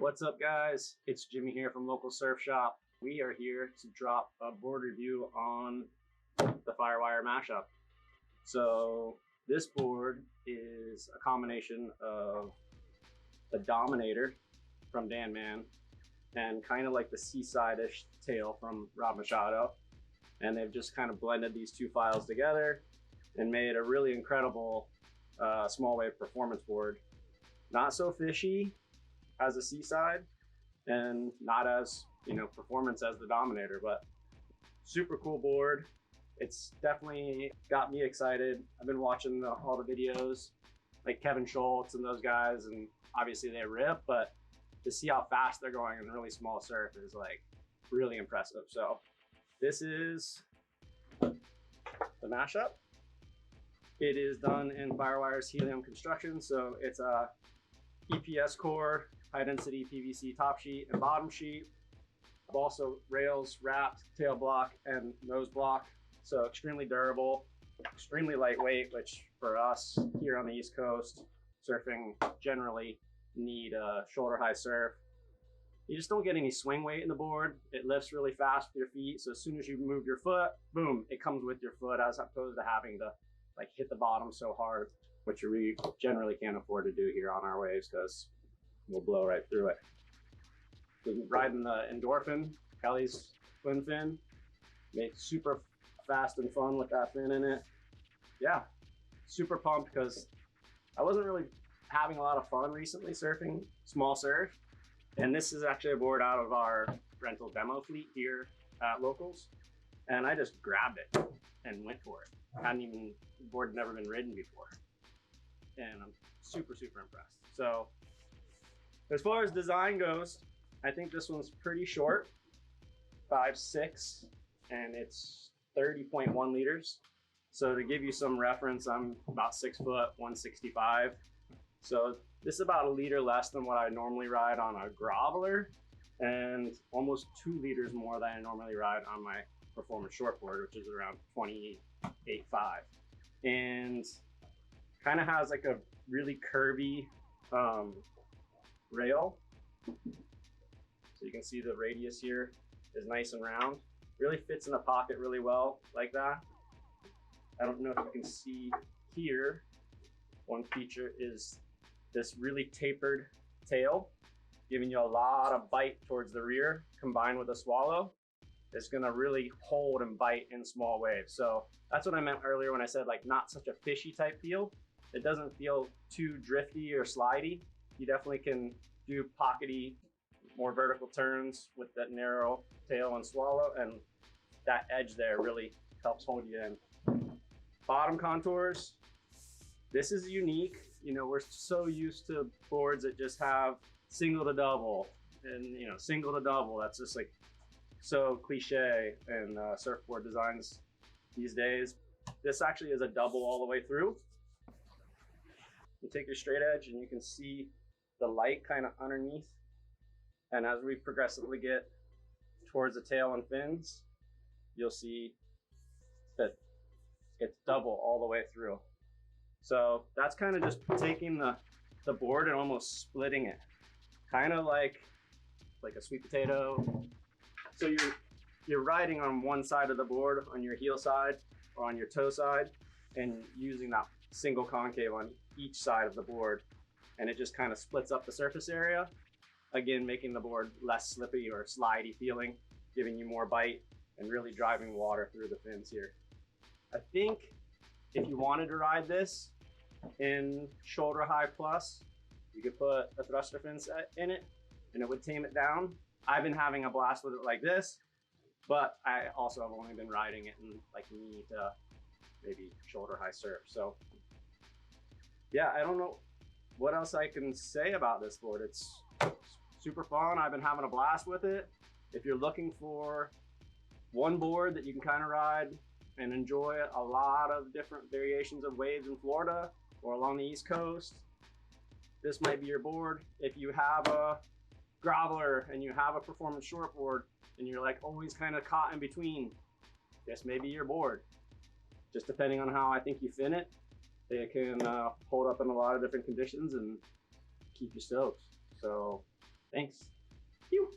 What's up, guys? It's Jimmy here from Local Surf Shop. We are here to drop a board review on the Firewire Mashup. So this board is a combination of the Dominator from Dan Man and kind of like the Seaside-ish tail from Rob Machado. And they've just kind of blended these two files together and made a really incredible small wave performance board. Not so fishy as a Seaside and not as, performance as the Dominator, but super cool board. It's definitely got me excited. I've been watching all the videos like Kevin Schultz and those guys, and obviously they rip, but to see how fast they're going in really small surf is like really impressive. So this is the Mashup. It is done in Firewire's helium construction. So it's a EPS core, high density PVC top sheet and bottom sheet. I've also rails, wrapped, tail block, and nose block. So extremely durable, extremely lightweight, which for us here on the East Coast, surfing generally need a shoulder high surf. You just don't get any swing weight in the board. It lifts really fast with your feet. So as soon as you move your foot, boom, it comes with your foot, as opposed to having to like hit the bottom so hard, which we generally can't afford to do here on our waves because we'll blow right through it. We're riding the Endorphin, Kelly's twin fin. Made super fast and fun with that fin in it. Yeah, super pumped because I wasn't really having a lot of fun recently surfing small surf. And this is actually a board out of our rental demo fleet here at Locals. And I just grabbed it and went for it. The board had never been ridden before. And I'm super, super impressed. So as far as design goes, I think this one's pretty short, 5'6", and it's 30.1 liters. So to give you some reference, I'm about 6 foot, 165. So this is about a liter less than what I normally ride on a groveler and almost 2 liters more than I normally ride on my performance shortboard, which is around 28.5. And kind of has like a really curvy rail. So you can see the radius here is nice and round. Really fits in the pocket really well like that. I don't know if you can see here, one feature is this really tapered tail, giving you a lot of bite towards the rear combined with a swallow. It's gonna really hold and bite in small waves. So that's what I meant earlier when I said like not such a fishy type feel. It doesn't feel too drifty or slidey. You definitely can do pockety, more vertical turns with that narrow tail and swallow, and that edge there really helps hold you in. Bottom contours, this is unique. We're so used to boards that just have single to double, and single to double, that's just like so cliche in surfboard designs these days. This actually is a double all the way through. You take your straight edge and you can see the light kind of underneath. And as we progressively get towards the tail and fins, you'll see that it's double all the way through. So that's kind of just taking the board and almost splitting it. Kind of like a sweet potato. So you're riding on one side of the board, on your heel side or on your toe side, and using that single concave on each side of the board. And it just kind of splits up the surface area. Again, making the board less slippy or slidey feeling, giving you more bite and really driving water through the fins here. I think if you wanted to ride this in shoulder high plus, you could put a thruster fin set in it and it would tame it down. I've been having a blast with it like this, but I also have only been riding it in like knee to maybe shoulder high surf. So yeah, I don't know what else I can say about this board. It's super fun. I've been having a blast with it. If you're looking for one board that you can kind of ride and enjoy a lot of different variations of waves in Florida or along the East Coast, this might be your board. If you have a groveler and you have a performance shortboard and you're like always kind of caught in between, this may be your board. Just depending on how I think you fin it, it can hold up in a lot of different conditions and keep you stoked. So Thanks. Phew.